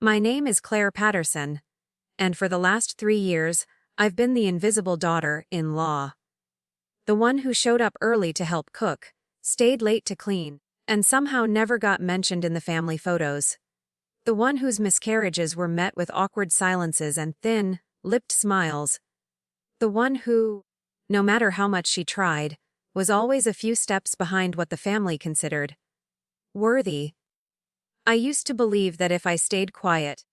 My name is Claire Patterson, and for the last 3 years, I've been the invisible daughter-in-law. The one who showed up early to help cook, stayed late to clean, and somehow never got mentioned in the family photos. The one whose miscarriages were met with awkward silences and thin, lipped smiles. The one who, no matter how much she tried, was always a few steps behind what the family considered worthy. I used to believe that if I stayed quiet,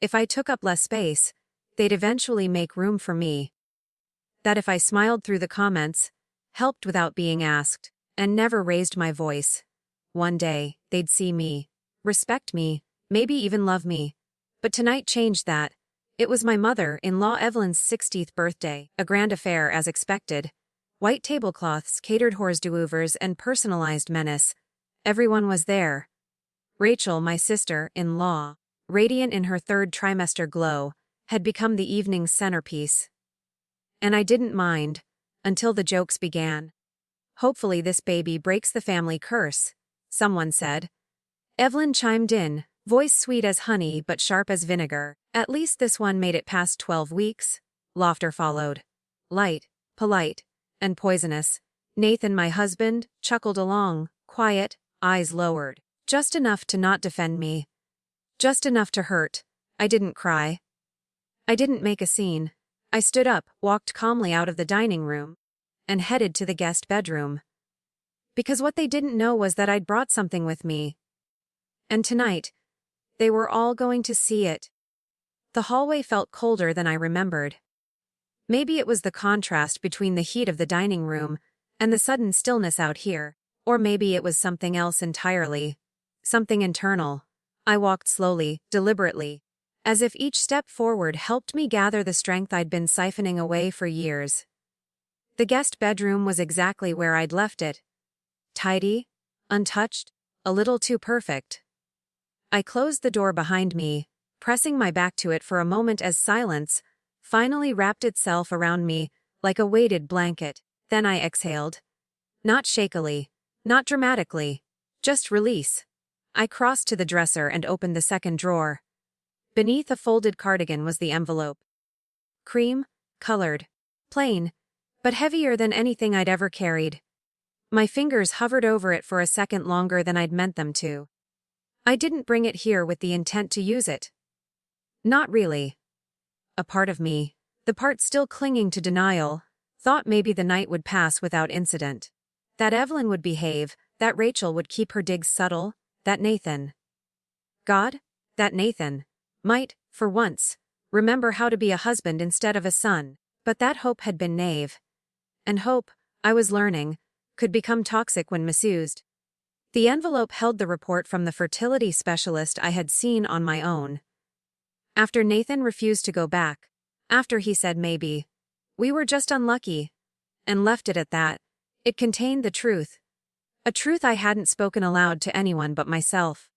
if I took up less space, they'd eventually make room for me. That if I smiled through the comments, helped without being asked, and never raised my voice, one day, they'd see me, respect me, maybe even love me. But tonight changed that. It was my mother-in-law Evelyn's 60th birthday, a grand affair as expected. White tablecloths, catered hors d'oeuvres, and personalized menace. Everyone was there. Rachel, my sister-in-law, radiant in her third trimester glow, had become the evening's centerpiece. And I didn't mind, until the jokes began. "Hopefully this baby breaks the family curse," someone said. Evelyn chimed in, voice sweet as honey but sharp as vinegar. "At least this one made it past 12 weeks. Laughter followed. Light, polite, and poisonous. Nathan, my husband, chuckled along, quiet, eyes lowered. Just enough to not defend me. Just enough to hurt. I didn't cry. I didn't make a scene. I stood up, walked calmly out of the dining room, and headed to the guest bedroom. Because what they didn't know was that I'd brought something with me. And tonight, they were all going to see it. The hallway felt colder than I remembered. Maybe it was the contrast between the heat of the dining room and the sudden stillness out here, or maybe it was something else entirely. Something internal. I walked slowly, deliberately, as if each step forward helped me gather the strength I'd been siphoning away for years. The guest bedroom was exactly where I'd left it. Tidy, untouched, a little too perfect. I closed the door behind me, pressing my back to it for a moment as silence finally wrapped itself around me like a weighted blanket. Then I exhaled. Not shakily, not dramatically, just release. I crossed to the dresser and opened the second drawer. Beneath a folded cardigan was the envelope. Cream, colored, plain, but heavier than anything I'd ever carried. My fingers hovered over it for a second longer than I'd meant them to. I didn't bring it here with the intent to use it. Not really. A part of me, the part still clinging to denial, thought maybe the night would pass without incident. That Evelyn would behave, that Rachel would keep her digs subtle, that Nathan. God, that Nathan, might, for once, remember how to be a husband instead of a son. But that hope had been naive. And hope, I was learning, could become toxic when misused. The envelope held the report from the fertility specialist I had seen on my own. After Nathan refused to go back, after he said maybe, we were just unlucky, and left it at that, it contained the truth. A truth I hadn't spoken aloud to anyone but myself.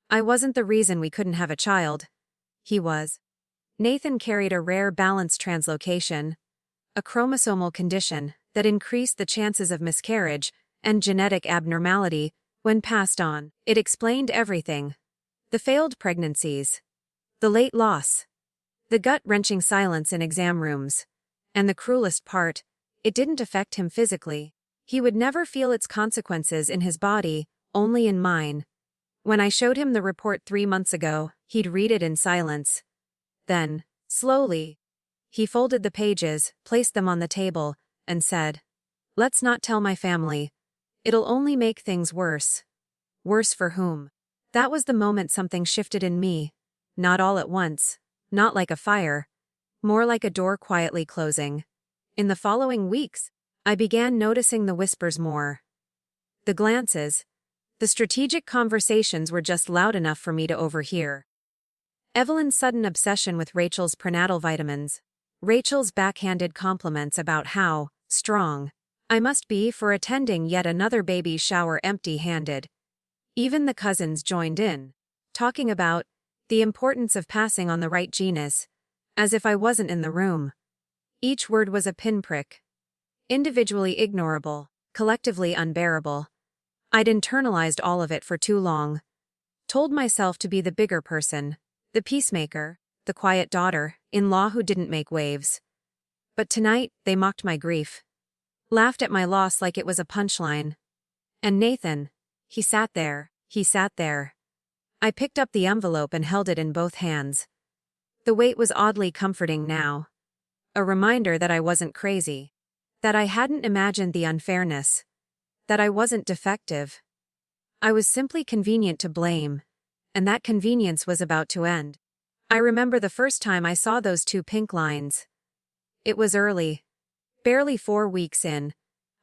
I wasn't the reason we couldn't have a child. He was. Nathan carried a rare balance translocation, a chromosomal condition that increased the chances of miscarriage and genetic abnormality when passed on. It explained everything. The failed pregnancies, the late loss, the gut-wrenching silence in exam rooms, and the cruelest part, it didn't affect him physically. He would never feel its consequences in his body, only in mine. When I showed him the report 3 months ago, he'd read it in silence. Then, slowly, he folded the pages, placed them on the table, and said, "Let's not tell my family. It'll only make things worse." Worse for whom? That was the moment something shifted in me. Not all at once, not like a fire, more like a door quietly closing. In the following weeks, I began noticing the whispers more. The glances, the strategic conversations were just loud enough for me to overhear. Evelyn's sudden obsession with Rachel's prenatal vitamins. Rachel's backhanded compliments about how strong I must be for attending yet another baby shower empty-handed. Even the cousins joined in, talking about the importance of passing on the right genus, as if I wasn't in the room. Each word was a pinprick. Individually ignorable, collectively unbearable. I'd internalized all of it for too long. Told myself to be the bigger person, The peacemaker, the quiet daughter-in-law who didn't make waves. But tonight, they mocked my grief. Laughed at my loss like it was a punchline. And Nathan, he sat there. I picked up the envelope and held it in both hands. The weight was oddly comforting now. A reminder that I wasn't crazy. That I hadn't imagined the unfairness. That I wasn't defective. I was simply convenient to blame, and that convenience was about to end. I remember the first time I saw those two pink lines. It was early. Barely 4 weeks in.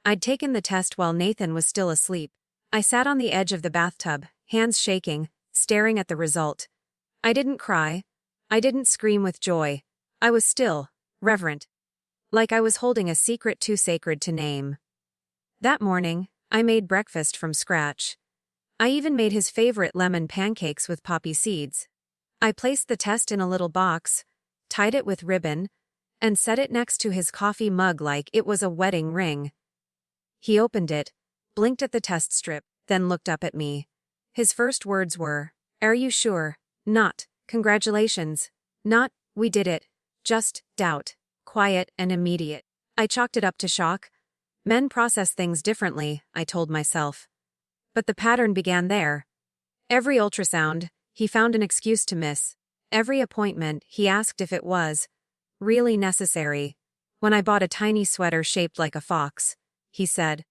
I'd taken the test while Nathan was still asleep. I sat on the edge of the bathtub, hands shaking, staring at the result. I didn't cry. I didn't scream with joy. I was still, reverent. Like I was holding a secret too sacred to name. That morning, I made breakfast from scratch. I even made his favorite lemon pancakes with poppy seeds. I placed the test in a little box, tied it with ribbon, and set it next to his coffee mug like it was a wedding ring. He opened it, blinked at the test strip, then looked up at me. His first words were, "Are you sure?" Not, "Congratulations." Not, "We did it." Just, doubt. Quiet and immediate. I chalked it up to shock. Men process things differently, I told myself. But the pattern began there. Every ultrasound, he found an excuse to miss. Every appointment, he asked if it was really necessary. When I bought a tiny sweater shaped like a fox, he said,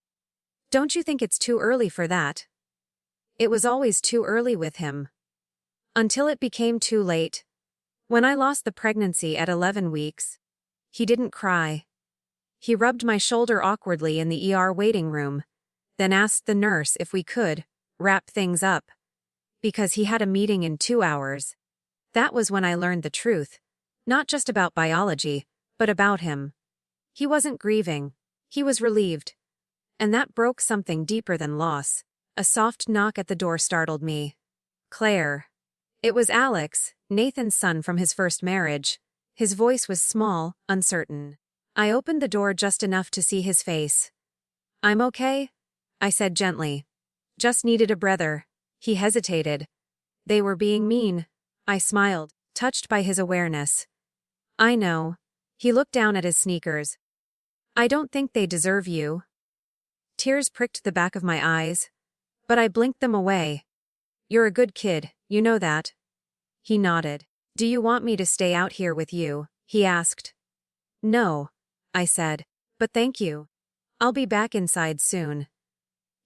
"Don't you think it's too early for that?" It was always too early with him. Until it became too late. When I lost the pregnancy at 11 weeks, he didn't cry. He rubbed my shoulder awkwardly in the ER waiting room, then asked the nurse if we could wrap things up. Because he had a meeting in 2 hours. That was when I learned the truth. Not just about biology, but about him. He wasn't grieving. He was relieved. And that broke something deeper than loss. A soft knock at the door startled me. Claire. It was Alex, Nathan's son from his first marriage. His voice was small, uncertain. I opened the door just enough to see his face. "I'm okay," I said gently. "Just needed a breather." He hesitated. "They were being mean." I smiled, touched by his awareness. "I know." He looked down at his sneakers. "I don't think they deserve you." Tears pricked the back of my eyes, but I blinked them away. "You're a good kid, you know that." He nodded. "Do you want me to stay out here with you?" he asked. "No," I said, "but thank you. I'll be back inside soon."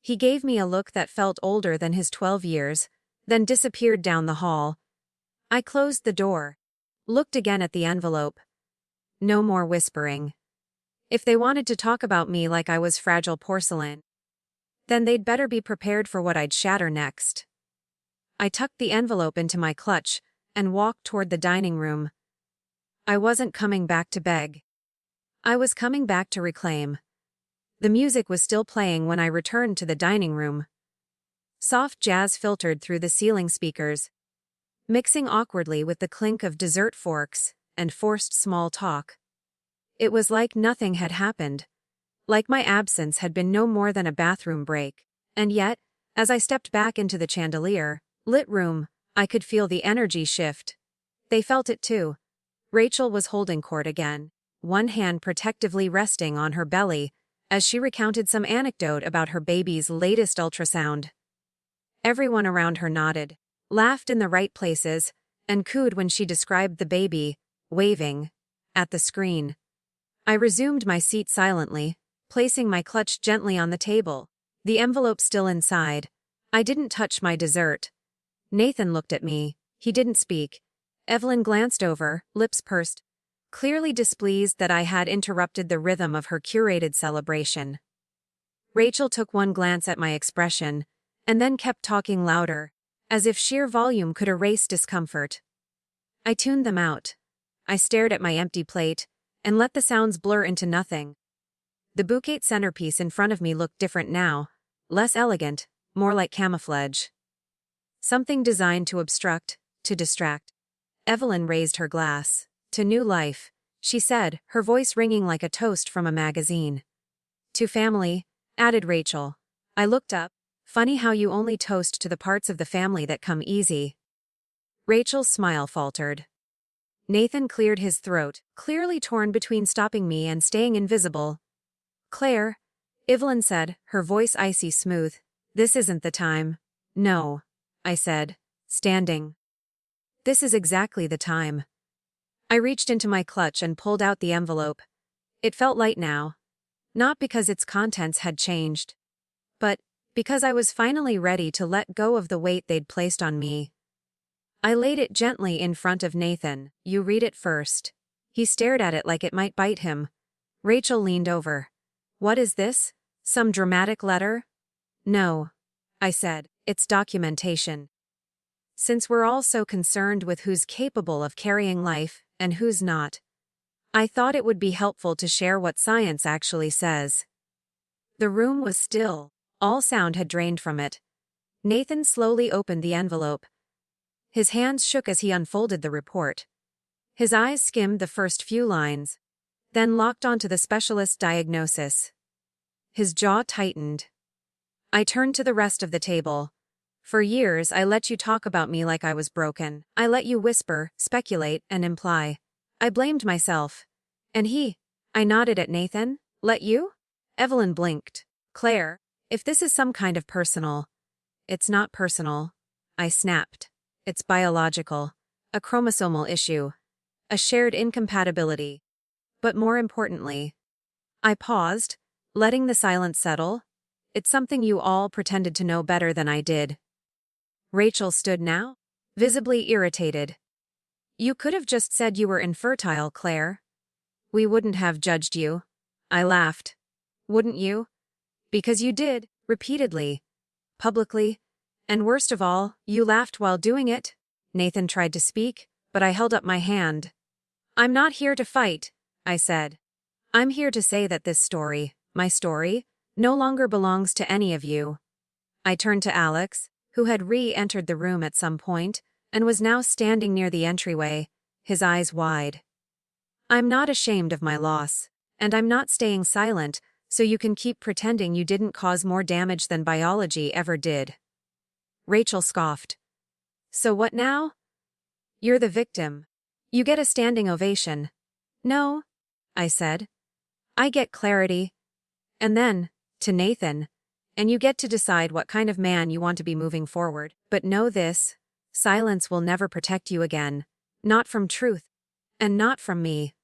He gave me a look that felt older than his 12 years, then disappeared down the hall. I closed the door, looked again at the envelope. No more whispering. If they wanted to talk about me like I was fragile porcelain, then they'd better be prepared for what I'd shatter next. I tucked the envelope into my clutch and walked toward the dining room. I wasn't coming back to beg. I was coming back to reclaim. The music was still playing when I returned to the dining room. Soft jazz filtered through the ceiling speakers, mixing awkwardly with the clink of dessert forks and forced small talk. It was like nothing had happened, like my absence had been no more than a bathroom break. And yet, as I stepped back into the chandelier-lit room, I could feel the energy shift. They felt it too. Rachel was holding court again, one hand protectively resting on her belly, as she recounted some anecdote about her baby's latest ultrasound. Everyone around her nodded, laughed in the right places, and cooed when she described the baby, waving at the screen. I resumed my seat silently, placing my clutch gently on the table, the envelope still inside. I didn't touch my dessert. Nathan looked at me. He didn't speak. Evelyn glanced over, lips pursed, clearly displeased that I had interrupted the rhythm of her curated celebration. Rachel took one glance at my expression, and then kept talking louder, as if sheer volume could erase discomfort. I tuned them out. I stared at my empty plate, and let the sounds blur into nothing. The bouquet centerpiece in front of me looked different now, less elegant, more like camouflage. Something designed to obstruct, to distract. Evelyn raised her glass. "To new life," she said, her voice ringing like a toast from a magazine. "To family," added Rachel. I looked up. "Funny how you only toast to the parts of the family that come easy." Rachel's smile faltered. Nathan cleared his throat, clearly torn between stopping me and staying invisible. Claire, Evelyn said, her voice icy smooth. This isn't the time. No, I said, standing. This is exactly the time. I reached into my clutch and pulled out the envelope. It felt light now. Not because its contents had changed, but because I was finally ready to let go of the weight they'd placed on me. I laid it gently in front of Nathan. You read it first. He stared at it like it might bite him. Rachel leaned over. What is this? Some dramatic letter? No, I said, it's documentation. Since we're all so concerned with who's capable of carrying life and who's not, I thought it would be helpful to share what science actually says. The room was still. All sound had drained from it. Nathan slowly opened the envelope. His hands shook as he unfolded the report. His eyes skimmed the first few lines, then locked onto the specialist's diagnosis. His jaw tightened. I turned to the rest of the table. For years, I let you talk about me like I was broken. I let you whisper, speculate, and imply. I blamed myself. And I nodded at Nathan, let you? Evelyn blinked. Claire, if this is some kind of personal. It's not personal, I snapped. It's biological. A chromosomal issue. A shared incompatibility. But more importantly, I paused, letting the silence settle. It's something you all pretended to know better than I did. Rachel stood now, visibly irritated. You could have just said you were infertile, Claire. We wouldn't have judged you. I laughed. Wouldn't you? Because you did, repeatedly. Publicly. And worst of all, you laughed while doing it. Nathan tried to speak, but I held up my hand. I'm not here to fight, I said. I'm here to say that this story, my story, no longer belongs to any of you. I turned to Alex, who had re-entered the room at some point, and was now standing near the entryway, his eyes wide. I'm not ashamed of my loss, and I'm not staying silent, so you can keep pretending you didn't cause more damage than biology ever did. Rachel scoffed. So what now? You're the victim. You get a standing ovation. No, I said. I get clarity. And then, to Nathan, and you get to decide what kind of man you want to be moving forward. But know this, silence will never protect you again. Not from truth. And not from me.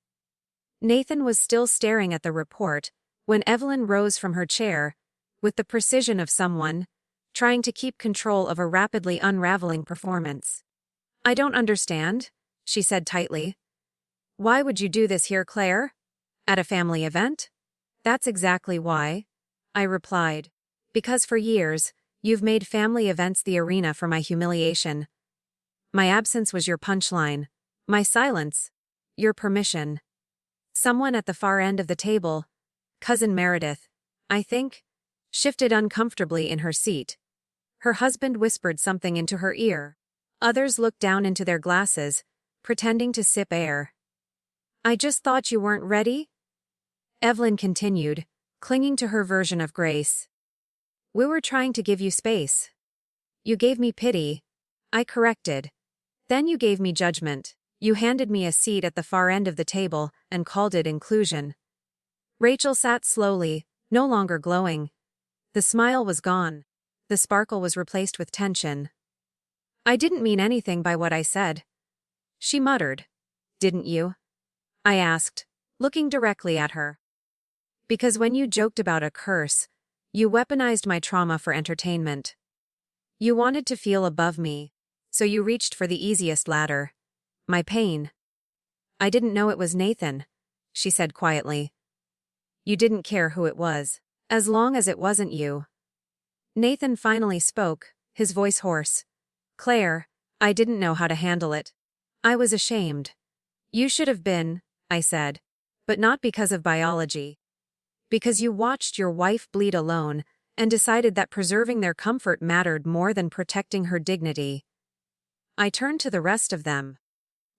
Nathan was still staring at the report when Evelyn rose from her chair, with the precision of someone trying to keep control of a rapidly unraveling performance. I don't understand, she said tightly. Why would you do this here, Claire? At a family event? That's exactly why, I replied. Because for years, you've made family events the arena for my humiliation. My absence was your punchline. My silence, your permission. Someone at the far end of the table, Cousin Meredith, I think, shifted uncomfortably in her seat. Her husband whispered something into her ear. Others looked down into their glasses, pretending to sip air. I just thought you weren't ready? Evelyn continued, clinging to her version of grace. We were trying to give you space. You gave me pity. I corrected. Then you gave me judgment. You handed me a seat at the far end of the table and called it inclusion. Rachel sat slowly, no longer glowing. The smile was gone. The sparkle was replaced with tension. I didn't mean anything by what I said. She muttered. Didn't you? I asked, looking directly at her. Because when you joked about a curse, you weaponized my trauma for entertainment. You wanted to feel above me, so you reached for the easiest ladder. My pain. I didn't know it was Nathan, she said quietly. You didn't care who it was, as long as it wasn't you. Nathan finally spoke, his voice hoarse. Claire, I didn't know how to handle it. I was ashamed. You should have been, I said, but not because of biology. Because you watched your wife bleed alone and decided that preserving their comfort mattered more than protecting her dignity. I turned to the rest of them.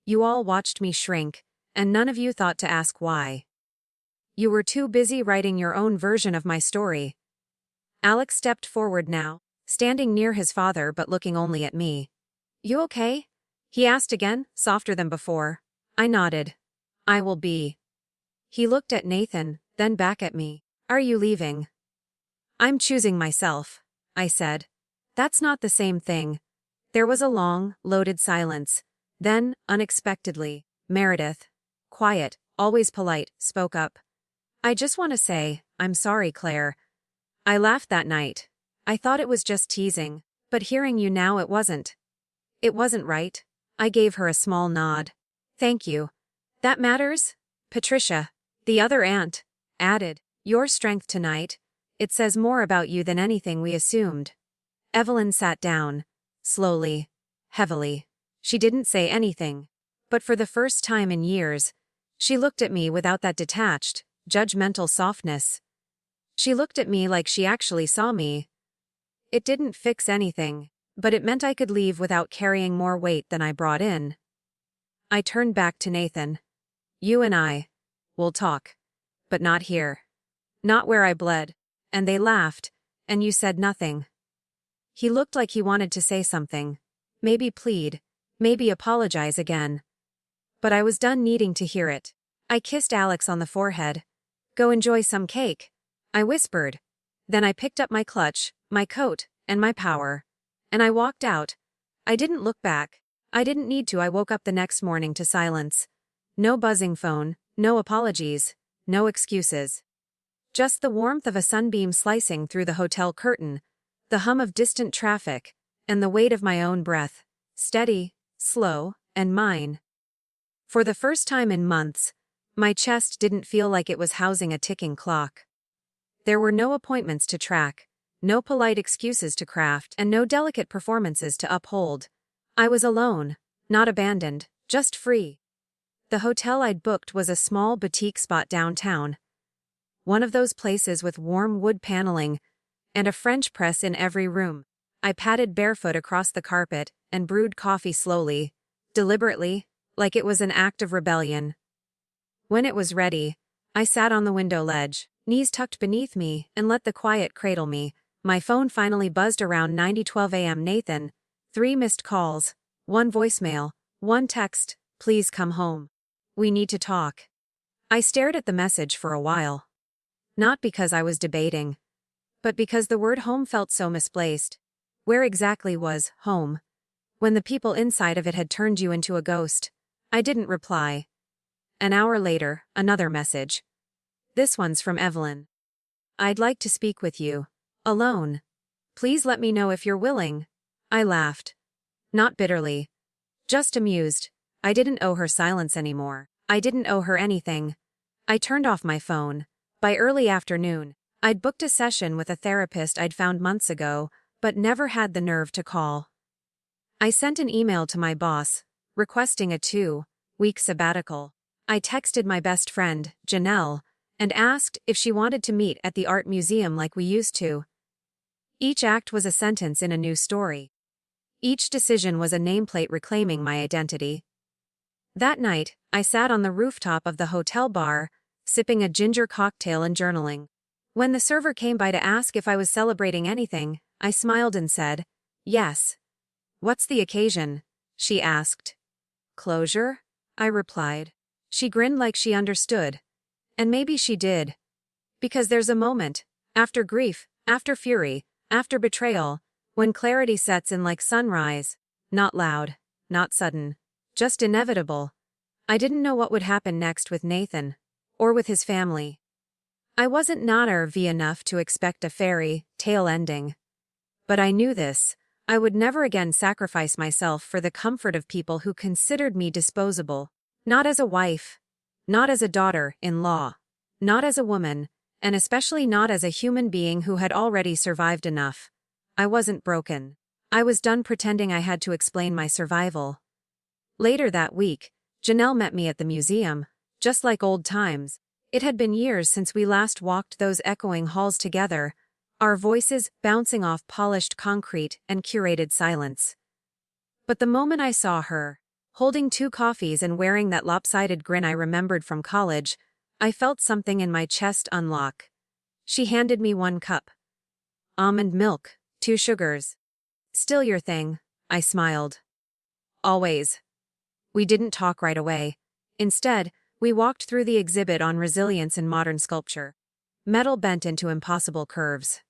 You all watched me shrink, and none of you thought to ask why. You were too busy writing your own version of my story. Alex stepped forward now, standing near his father but looking only at me. You okay? He asked again, softer than before. I nodded. I will be. He looked at Nathan, then back at me. Are you leaving? I'm choosing myself, I said. That's not the same thing. There was a long, loaded silence. Then, unexpectedly, Meredith, quiet, always polite, spoke up. I just want to say, I'm sorry, Claire. I laughed that night. I thought it was just teasing, but hearing you now it wasn't. It wasn't right. I gave her a small nod. Thank you. That matters? Patricia, the other aunt, added, your strength tonight. It says more about you than anything we assumed. Evelyn sat down. Slowly. Heavily. She didn't say anything. But for the first time in years, she looked at me without that detached, judgmental softness. She looked at me like she actually saw me. It didn't fix anything, but it meant I could leave without carrying more weight than I brought in. I turned back to Nathan. You and I. We'll talk. But not here. Not where I bled. And they laughed, and you said nothing. He looked like he wanted to say something. Maybe plead. Maybe apologize again. But I was done needing to hear it. I kissed Alex on the forehead. Go enjoy some cake, I whispered. Then I picked up my clutch, my coat, and my power. And I walked out. I didn't look back. I didn't need to. I woke up the next morning to silence. No buzzing phone, no apologies, no excuses. Just the warmth of a sunbeam slicing through the hotel curtain, the hum of distant traffic, and the weight of my own breath, steady, slow, and mine. For the first time in months, my chest didn't feel like it was housing a ticking clock. There were no appointments to track, no polite excuses to craft, and no delicate performances to uphold. I was alone, not abandoned, just free. The hotel I'd booked was a small boutique spot downtown. One of those places with warm wood paneling and a French press in every room. I padded barefoot across the carpet and brewed coffee slowly, deliberately, like it was an act of rebellion. When it was ready, I sat on the window ledge, knees tucked beneath me, and let the quiet cradle me. My phone finally buzzed around 9:12 a.m. Nathan. 3 missed calls, 1 voicemail, 1 text, please come home. We need to talk. I stared at the message for a while. Not because I was debating, but because the word home felt so misplaced. Where exactly was home? When the people inside of it had turned you into a ghost. I didn't reply. An hour later, another message. This one's from Evelyn. I'd like to speak with you. Alone. Please let me know if you're willing. I laughed. Not bitterly. Just amused. I didn't owe her silence anymore. I didn't owe her anything. I turned off my phone. By early afternoon, I'd booked a session with a therapist I'd found months ago, but never had the nerve to call. I sent an email to my boss, requesting a 2-week sabbatical. I texted my best friend, Janelle, and asked if she wanted to meet at the art museum like we used to. Each act was a sentence in a new story. Each decision was a nameplate reclaiming my identity. That night, I sat on the rooftop of the hotel bar, sipping a ginger cocktail and journaling. When the server came by to ask if I was celebrating anything, I smiled and said, yes. What's the occasion? She asked. Closure? I replied. She grinned like she understood. And maybe she did. Because there's a moment, after grief, after fury, after betrayal, when clarity sets in like sunrise. Not loud, not sudden, just inevitable. I didn't know what would happen next with Nathan. Or with his family. I wasn't naive enough to expect a fairy tale ending. But I knew this. I would never again sacrifice myself for the comfort of people who considered me disposable. Not as a wife. Not as a daughter-in-law. Not as a woman. And especially not as a human being who had already survived enough. I wasn't broken. I was done pretending I had to explain my survival. Later that week, Janelle met me at the museum. Just like old times. It had been years since we last walked those echoing halls together, our voices bouncing off polished concrete and curated silence. But the moment I saw her, holding 2 coffees and wearing that lopsided grin I remembered from college, I felt something in my chest unlock. She handed me 1 cup. Almond milk, 2 sugars. Still your thing, I smiled. Always. We didn't talk right away. Instead, we walked through the exhibit on resilience in modern sculpture. Metal bent into impossible curves.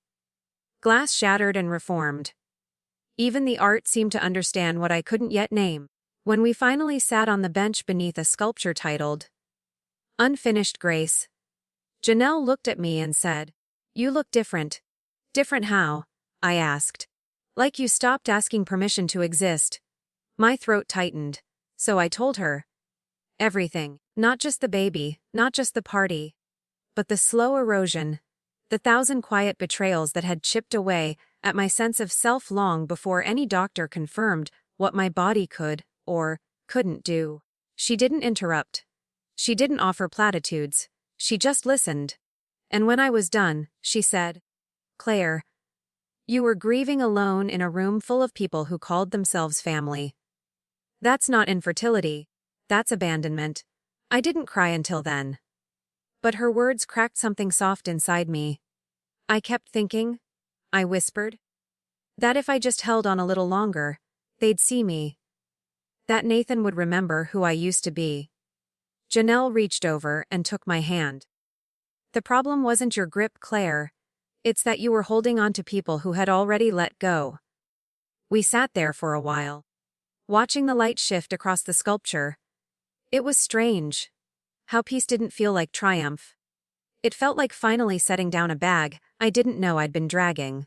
Glass shattered and reformed. Even the art seemed to understand what I couldn't yet name. When we finally sat on the bench beneath a sculpture titled Unfinished Grace, Janelle looked at me and said, "You look different." "Different how?" I asked. "Like you stopped asking permission to exist." My throat tightened, so I told her. Everything, not just the baby, not just the party, but the slow erosion, the 1,000 quiet betrayals that had chipped away at my sense of self long before any doctor confirmed what my body could or couldn't do. She didn't interrupt. She didn't offer platitudes. She just listened. And when I was done, she said, "Claire, you were grieving alone in a room full of people who called themselves family. That's not infertility. That's abandonment." I didn't cry until then. But her words cracked something soft inside me. I kept thinking, I whispered, that if I just held on a little longer, they'd see me. That Nathan would remember who I used to be. Janelle reached over and took my hand. "The problem wasn't your grip, Claire. It's that you were holding on to people who had already let go." We sat there for a while, watching the light shift across the sculpture. It was strange. How peace didn't feel like triumph. It felt like finally setting down a bag I didn't know I'd been dragging.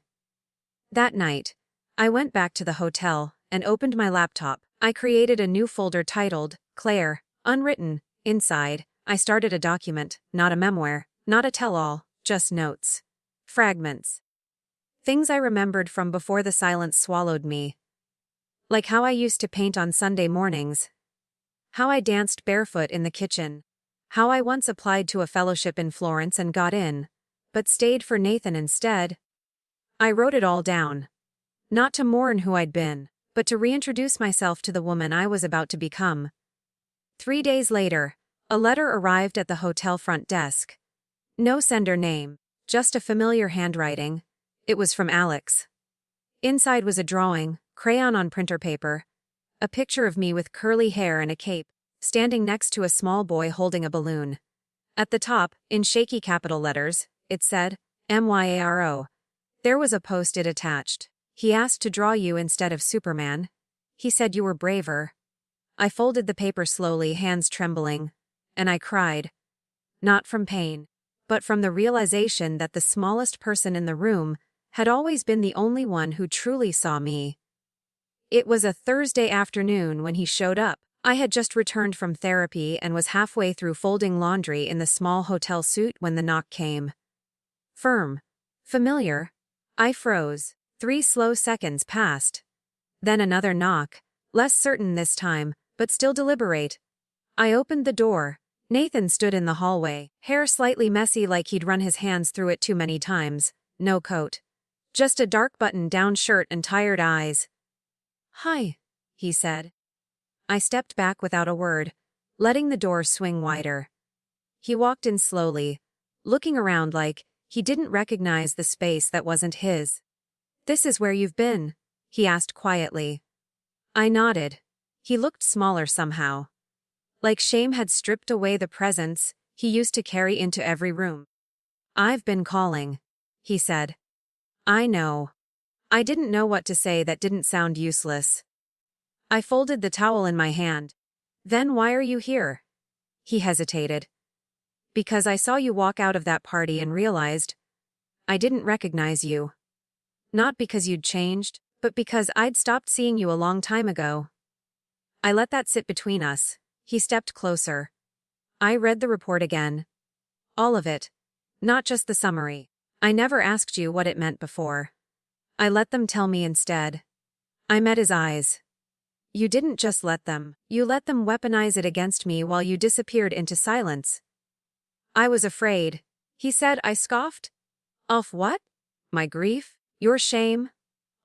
That night, I went back to the hotel and opened my laptop. I created a new folder titled Claire, Unwritten. Inside, I started a document, not a memoir, not a tell-all, just notes. Fragments. Things I remembered from before the silence swallowed me. Like how I used to paint on Sunday mornings. How I danced barefoot in the kitchen. How I once applied to a fellowship in Florence and got in, but stayed for Nathan instead. I wrote it all down. Not to mourn who I'd been, but to reintroduce myself to the woman I was about to become. 3 days later, a letter arrived at the hotel front desk. No sender name, just a familiar handwriting. It was from Alex. Inside was a drawing, crayon on printer paper. A picture of me with curly hair and a cape, standing next to a small boy holding a balloon. At the top, in shaky capital letters, it said, MYARO. There was a post-it attached. "He asked to draw you instead of Superman. He said you were braver." I folded the paper slowly, hands trembling, and I cried. Not from pain, but from the realization that the smallest person in the room had always been the only one who truly saw me. It was a Thursday afternoon when he showed up. I had just returned from therapy and was halfway through folding laundry in the small hotel suite when the knock came. Firm. Familiar. I froze. 3 slow seconds passed. Then another knock, less certain this time, but still deliberate. I opened the door. Nathan stood in the hallway, hair slightly messy like he'd run his hands through it too many times, no coat. Just a dark button-down shirt and tired eyes. "Hi," he said. I stepped back without a word, letting the door swing wider. He walked in slowly, looking around like he didn't recognize the space that wasn't his. "This is where you've been?" he asked quietly. I nodded. He looked smaller somehow. Like shame had stripped away the presence he used to carry into every room. "I've been calling," he said. "I know." I didn't know what to say that didn't sound useless. I folded the towel in my hand. "Then why are you here?" He hesitated. "Because I saw you walk out of that party and realized I didn't recognize you. Not because you'd changed, but because I'd stopped seeing you a long time ago." I let that sit between us. He stepped closer. I read the report again. All of it. Not just the summary. I never asked you what it meant before. I let them tell me instead. I met his eyes. "You didn't just let them. You let them weaponize it against me while you disappeared into silence." "I was afraid," he said. I scoffed. "Off what? My grief? Your shame?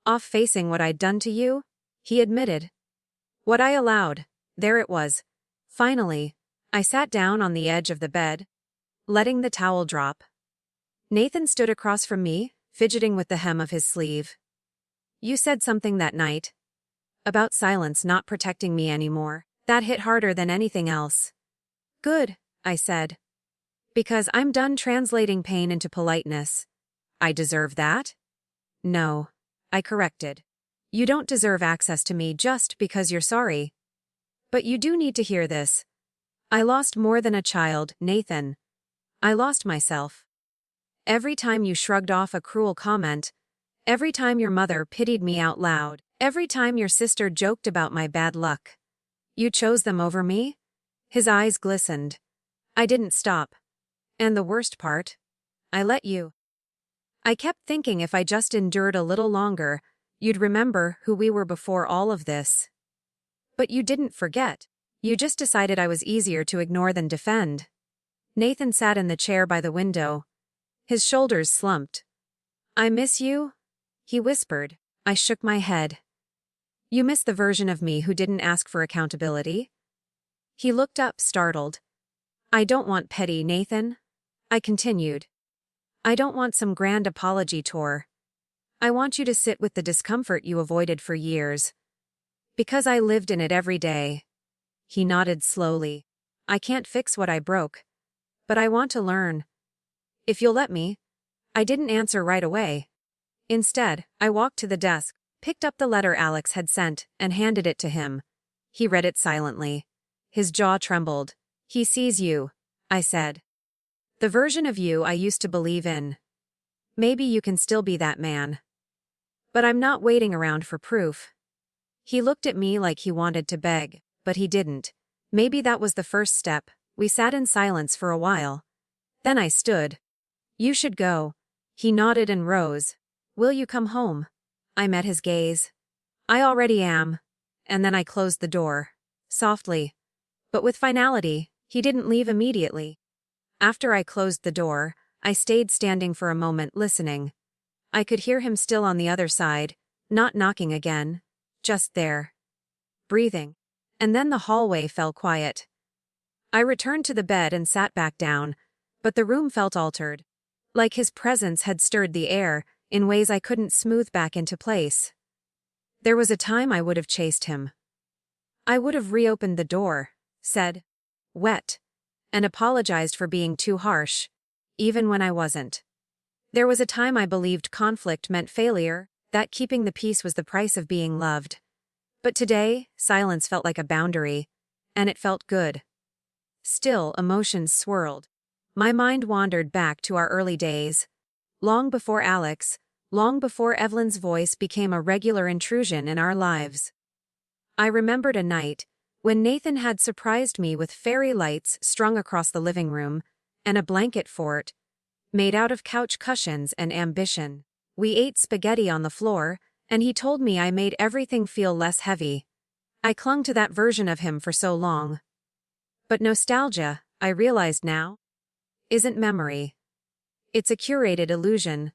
Off facing what I'd done to you?" He admitted. What I allowed. There it was. Finally, I sat down on the edge of the bed, letting the towel drop. Nathan stood across from me, fidgeting with the hem of his sleeve. "You said something that night About silence not protecting me anymore. That hit harder than anything else. Good, I said. Because I'm done translating pain into politeness. I deserve that? No, I corrected. You don't deserve access to me just because you're sorry. But you do need to hear this. I lost more than a child, Nathan. I lost myself. Every time you shrugged off a cruel comment, every time your mother pitied me out loud, every time your sister joked about my bad luck, you chose them over me? His eyes glistened. I didn't stop. And the worst part? I let you. I kept thinking if I just endured a little longer, you'd remember who we were before all of this. But you didn't forget. You just decided I was easier to ignore than defend. Nathan sat in the chair by the window. His shoulders slumped. I miss you? He whispered. I shook my head. You miss the version of me who didn't ask for accountability? He looked up, startled. I don't want petty, Nathan. I continued. I don't want some grand apology tour. I want you to sit with the discomfort you avoided for years. Because I lived in it every day. He nodded slowly. I can't fix what I broke. But I want to learn. If you'll let me. I didn't answer right away. Instead, I walked to the desk, picked up the letter Alex had sent, and handed it to him. He read it silently. His jaw trembled. He sees you, I said. The version of you I used to believe in. Maybe you can still be that man. But I'm not waiting around for proof. He looked at me like he wanted to beg, but he didn't. Maybe that was the first step. We sat in silence for a while. Then I stood. You should go. He nodded and rose. Will you come home? I met his gaze. I already am. And then I closed the door. Softly. But with finality. He didn't leave immediately. After I closed the door, I stayed standing for a moment listening. I could hear him still on the other side, not knocking again. Just there. Breathing. And then the hallway fell quiet. I returned to the bed and sat back down, but the room felt altered. Like his presence had stirred the air, in ways I couldn't smooth back into place. There was a time I would have chased him. I would have reopened the door, said, wet, and apologized for being too harsh, even when I wasn't. There was a time I believed conflict meant failure, that keeping the peace was the price of being loved. But today, silence felt like a boundary, and it felt good. Still, emotions swirled. My mind wandered back to our early days. Long before Alex, long before Evelyn's voice became a regular intrusion in our lives. I remembered a night when Nathan had surprised me with fairy lights strung across the living room, and a blanket fort, made out of couch cushions and ambition. We ate spaghetti on the floor, and he told me I made everything feel less heavy. I clung to that version of him for so long. But nostalgia, I realized now, isn't memory. It's a curated illusion.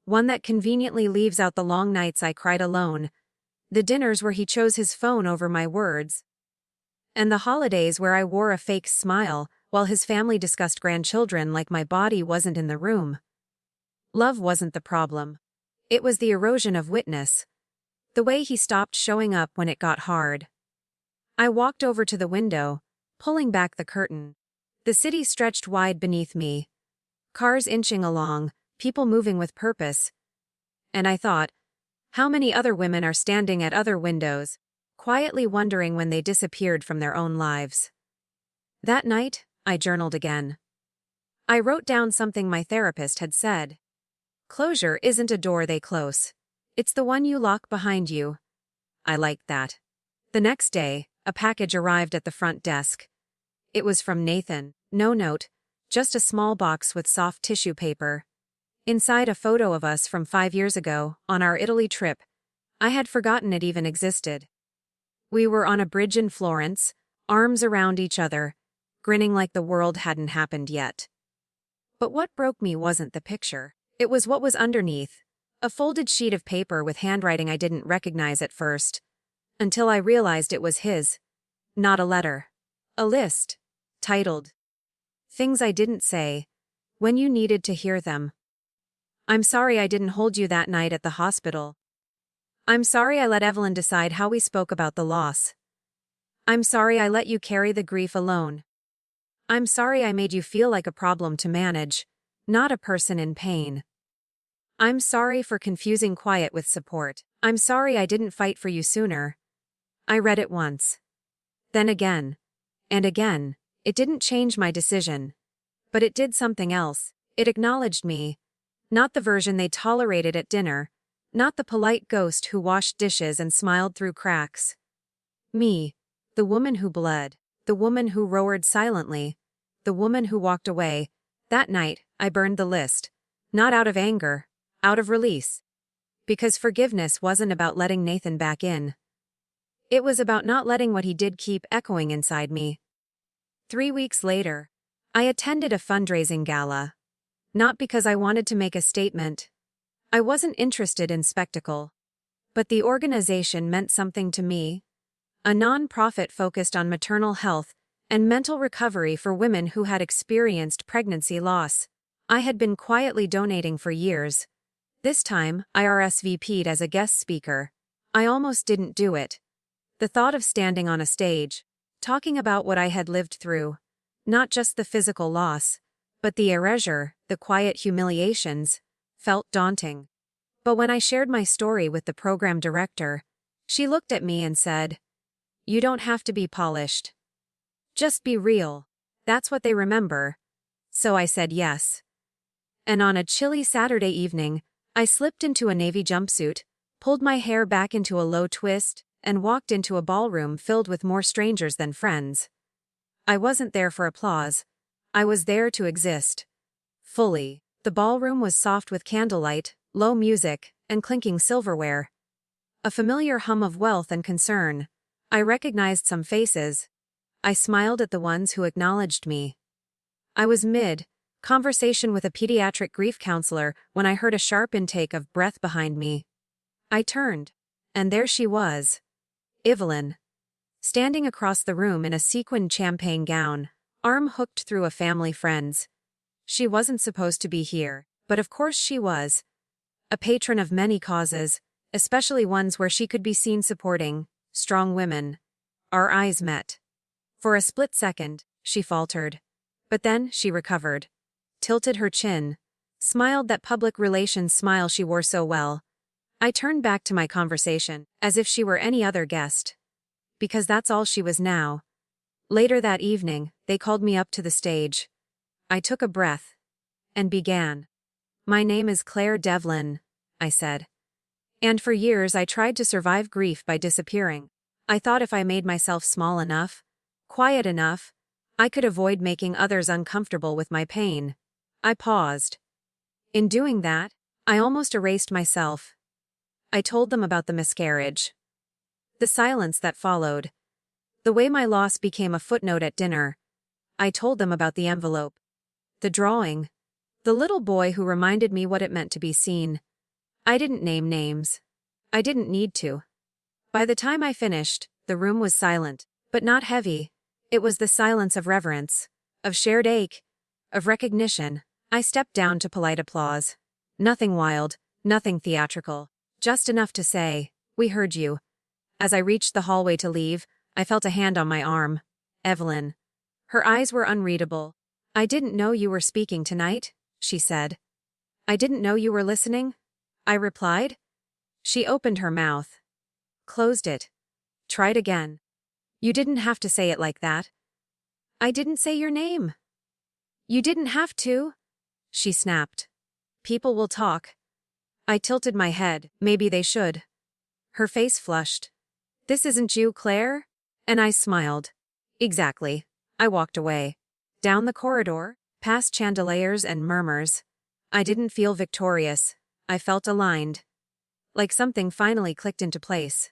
One that conveniently leaves out the long nights I cried alone, the dinners where he chose his phone over my words, and the holidays where I wore a fake smile while his family discussed grandchildren like my body wasn't in the room. Love wasn't the problem. It was the erosion of witness. The way he stopped showing up when it got hard. I walked over to the window, pulling back the curtain. The city stretched wide beneath me. Cars inching along, people moving with purpose. And I thought, how many other women are standing at other windows, quietly wondering when they disappeared from their own lives. That night, I journaled again. I wrote down something my therapist had said. Closure isn't a door they close. It's the one you lock behind you. I liked that. The next day, a package arrived at the front desk. It was from Nathan. No note, just a small box with soft tissue paper. Inside a photo of us from 5 years ago, on our Italy trip. I had forgotten it even existed. We were on a bridge in Florence, arms around each other, grinning like the world hadn't happened yet. But what broke me wasn't the picture. It was what was underneath. A folded sheet of paper with handwriting I didn't recognize at first. Until I realized it was his. Not a letter. A list. Titled, Things I Didn't Say, When You Needed to Hear Them. I'm sorry I didn't hold you that night at the hospital. I'm sorry I let Evelyn decide how we spoke about the loss. I'm sorry I let you carry the grief alone. I'm sorry I made you feel like a problem to manage, not a person in pain. I'm sorry for confusing quiet with support. I'm sorry I didn't fight for you sooner. I read it once. Then again. And again. It didn't change my decision. But it did something else. It acknowledged me. Not the version they tolerated at dinner. Not the polite ghost who washed dishes and smiled through cracks. Me. The woman who bled. The woman who roared silently. The woman who walked away. That night, I burned the list. Not out of anger. Out of release. Because forgiveness wasn't about letting Nathan back in. It was about not letting what he did keep echoing inside me. 3 weeks later, I attended a fundraising gala. Not because I wanted to make a statement. I wasn't interested in spectacle. But the organization meant something to me. A non-profit focused on maternal health and mental recovery for women who had experienced pregnancy loss. I had been quietly donating for years. This time, I RSVP'd as a guest speaker. I almost didn't do it. The thought of standing on a stage, talking about what I had lived through, not just the physical loss, but the erasure, the quiet humiliations, felt daunting. But when I shared my story with the program director, she looked at me and said, "You don't have to be polished. Just be real. That's what they remember." So I said yes. And on a chilly Saturday evening, I slipped into a navy jumpsuit, pulled my hair back into a low twist, and walked into a ballroom filled with more strangers than friends. I wasn't there for applause. I was there to exist. Fully. The ballroom was soft with candlelight, low music, and clinking silverware. A familiar hum of wealth and concern. I recognized some faces. I smiled at the ones who acknowledged me. I was mid-conversation with a pediatric grief counselor when I heard a sharp intake of breath behind me. I turned, and there she was. Evelyn. Standing across the room in a sequined champagne gown, arm hooked through a family friend's. She wasn't supposed to be here, but of course she was. A patron of many causes, especially ones where she could be seen supporting strong women. Our eyes met. For a split second, she faltered. But then she recovered. Tilted her chin. Smiled that public relations smile she wore so well. I turned back to my conversation, as if she were any other guest. Because that's all she was now. Later that evening, they called me up to the stage. I took a breath. And began. "My name is Claire Devlin," I said. And for years I tried to survive grief by disappearing. I thought if I made myself small enough, quiet enough, I could avoid making others uncomfortable with my pain. I paused. In doing that, I almost erased myself. I told them about the miscarriage. The silence that followed. The way my loss became a footnote at dinner. I told them about the envelope. The drawing. The little boy who reminded me what it meant to be seen. I didn't name names. I didn't need to. By the time I finished, the room was silent, but not heavy. It was the silence of reverence, of shared ache, of recognition. I stepped down to polite applause. Nothing wild, nothing theatrical, just enough to say, "We heard you." As I reached the hallway to leave, I felt a hand on my arm. Evelyn. Her eyes were unreadable. "I didn't know you were speaking tonight," she said. "I didn't know you were listening," I replied. She opened her mouth. Closed it. Tried again. "You didn't have to say it like that." "I didn't say your name." "You didn't have to," she snapped. "People will talk." I tilted my head. Maybe they should. Her face flushed. "This isn't you, Claire?" And I smiled. "Exactly." I walked away. Down the corridor, past chandeliers and murmurs. I didn't feel victorious. I felt aligned. Like something finally clicked into place.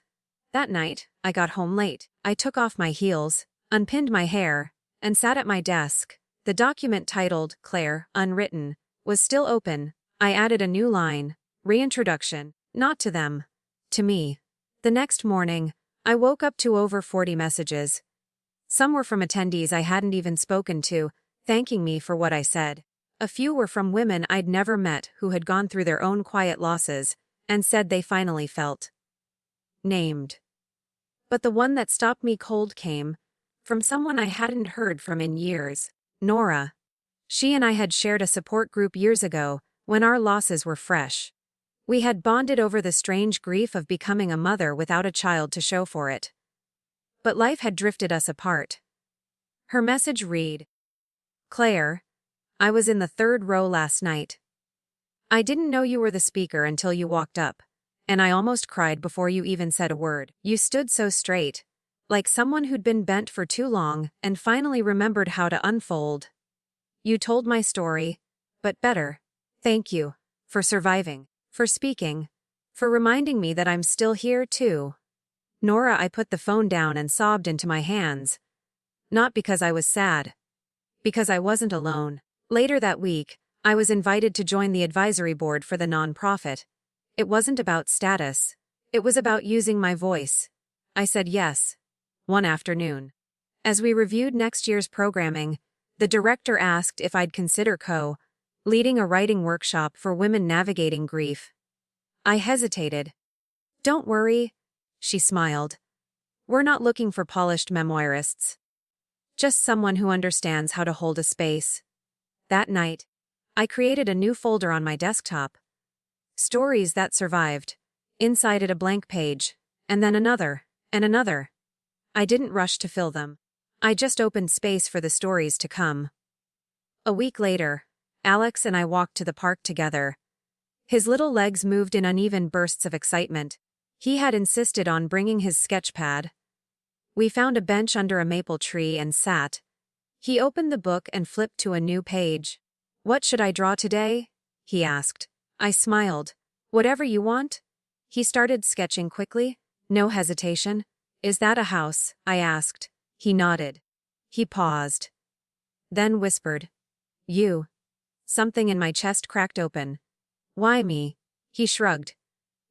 That night, I got home late. I took off my heels, unpinned my hair, and sat at my desk. The document titled, Claire, Unwritten, was still open. I added a new line. Reintroduction. Not to them. To me. The next morning, I woke up to over 40 messages. Some were from attendees I hadn't even spoken to, thanking me for what I said. A few were from women I'd never met who had gone through their own quiet losses, and said they finally felt named. But the one that stopped me cold came from someone I hadn't heard from in years, Nora. She and I had shared a support group years ago, when our losses were fresh. We had bonded over the strange grief of becoming a mother without a child to show for it. But life had drifted us apart. Her message read, "Claire, I was in the third row last night. I didn't know you were the speaker until you walked up, and I almost cried before you even said a word. You stood so straight, like someone who'd been bent for too long and finally remembered how to unfold. You told my story, but better. Thank you for surviving, for speaking, for reminding me that I'm still here too." Nora, I put the phone down and sobbed into my hands. Not because I was sad. Because I wasn't alone. Later that week, I was invited to join the advisory board for the nonprofit. It wasn't about status. It was about using my voice. I said yes. One afternoon. As we reviewed next year's programming, the director asked if I'd consider leading a writing workshop for women navigating grief. I hesitated. "Don't worry," she smiled. "We're not looking for polished memoirists. Just someone who understands how to hold a space." That night, I created a new folder on my desktop. Stories that survived. Inside it a blank page, and then another, and another. I didn't rush to fill them. I just opened space for the stories to come. A week later, Alex and I walked to the park together. His little legs moved in uneven bursts of excitement. He had insisted on bringing his sketch pad. We found a bench under a maple tree and sat. He opened the book and flipped to a new page. "What should I draw today?" he asked. I smiled. "Whatever you want." He started sketching quickly, no hesitation. "Is that a house?" I asked. He nodded. He paused. Then whispered, "You." Something in my chest cracked open. "Why me?" He shrugged.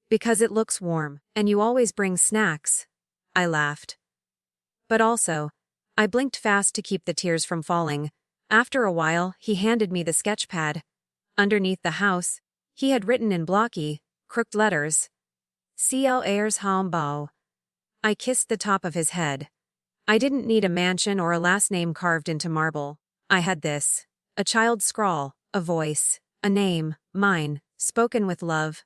"Because it looks warm, and you always bring snacks." I laughed. But also, I blinked fast to keep the tears from falling. After a while, he handed me the sketch pad. Underneath the house, he had written in blocky, crooked letters, "CL Ayers Hambau." I kissed the top of his head. I didn't need a mansion or a last name carved into marble. I had this. A child's scrawl, a voice, a name, mine, spoken with love.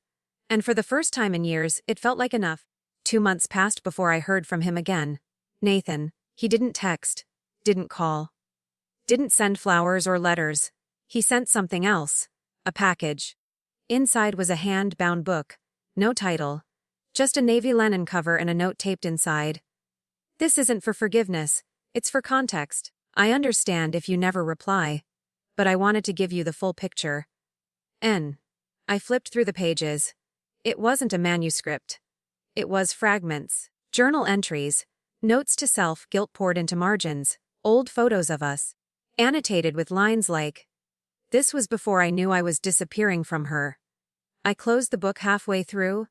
And for the first time in years, it felt like enough. 2 months passed before I heard from him again. Nathan. He didn't text. Didn't call. Didn't send flowers or letters. He sent something else. A package. Inside was a hand-bound book. No title. Just a navy linen cover and a note taped inside. "This isn't for forgiveness. It's for context. I understand if you never reply. But I wanted to give you the full picture." I flipped through the pages. It wasn't a manuscript. It was fragments. Journal entries. Notes to self, guilt poured into margins. Old photos of us. Annotated with lines like, "This was before I knew I was disappearing from her." I closed the book halfway through.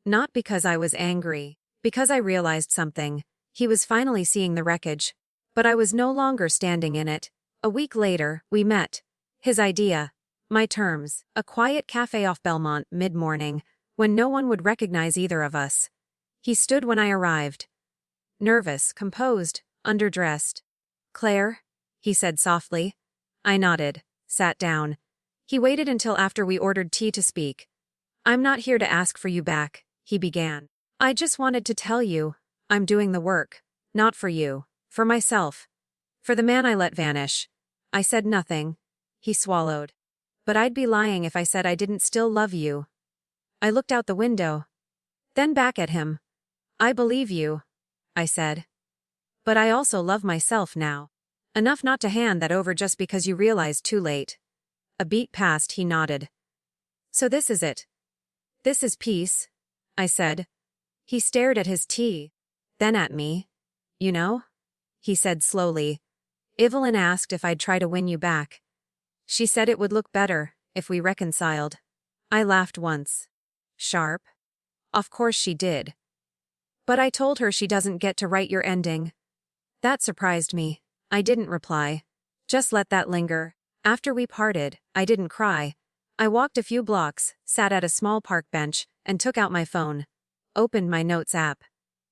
Not because I was angry. Because I realized something. He was finally seeing the wreckage. But I was no longer standing in it. A week later, we met. His idea. My terms. A quiet cafe off Belmont, mid-morning, when no one would recognize either of us. He stood when I arrived. Nervous, composed, underdressed. "Claire?" he said softly. I nodded, sat down. He waited until after we ordered tea to speak. "I'm not here to ask for you back," he began. "I just wanted to tell you, I'm doing the work. Not for you. For myself. For the man I let vanish." I said nothing. He swallowed. "But I'd be lying if I said I didn't still love you." I looked out the window. Then back at him. "I believe you," I said. "But I also love myself now. Enough not to hand that over just because you realized too late." A beat passed, he nodded. "So this is it. This is peace," I said. He stared at his tea. Then at me. "You know?" he said slowly. "Evelyn asked if I'd try to win you back. She said it would look better if we reconciled." I laughed once. Sharp. Of course she did. "But I told her she doesn't get to write your ending." That surprised me. I didn't reply. Just let that linger. After we parted, I didn't cry. I walked a few blocks, sat at a small park bench, and took out my phone. opened my notes app.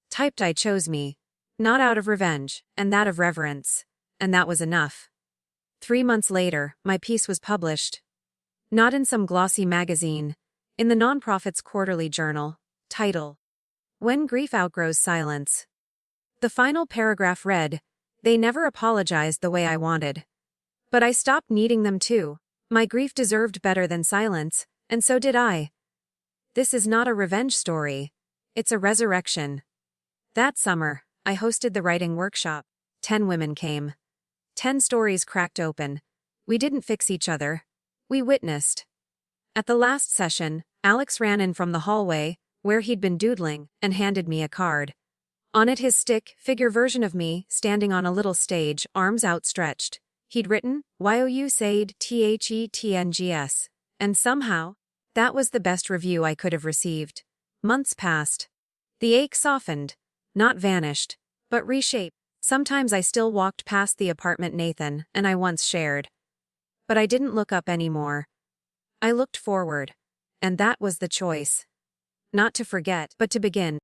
Typed I chose me. Not out of revenge, and that of reverence. And that was enough. 3 months later, my piece was published. Not in some glossy magazine. In the nonprofit's quarterly journal. Title: When Grief Outgrows Silence. The final paragraph read, "They never apologized the way I wanted. But I stopped needing them to. My grief deserved better than silence, and so did I. This is not a revenge story. It's a resurrection." That summer, I hosted the writing workshop. 10 women came. 10 stories cracked open. We didn't fix each other. We witnessed. At the last session, Alex ran in from the hallway, where he'd been doodling, and handed me a card. On it his stick figure version of me, standing on a little stage, arms outstretched. He'd written, "You said THETNGS. And somehow, that was the best review I could have received. Months passed. The ache softened. Not vanished, but reshaped. Sometimes I still walked past the apartment Nathan and I once shared. But I didn't look up anymore. I looked forward. And that was the choice. Not to forget, but to begin.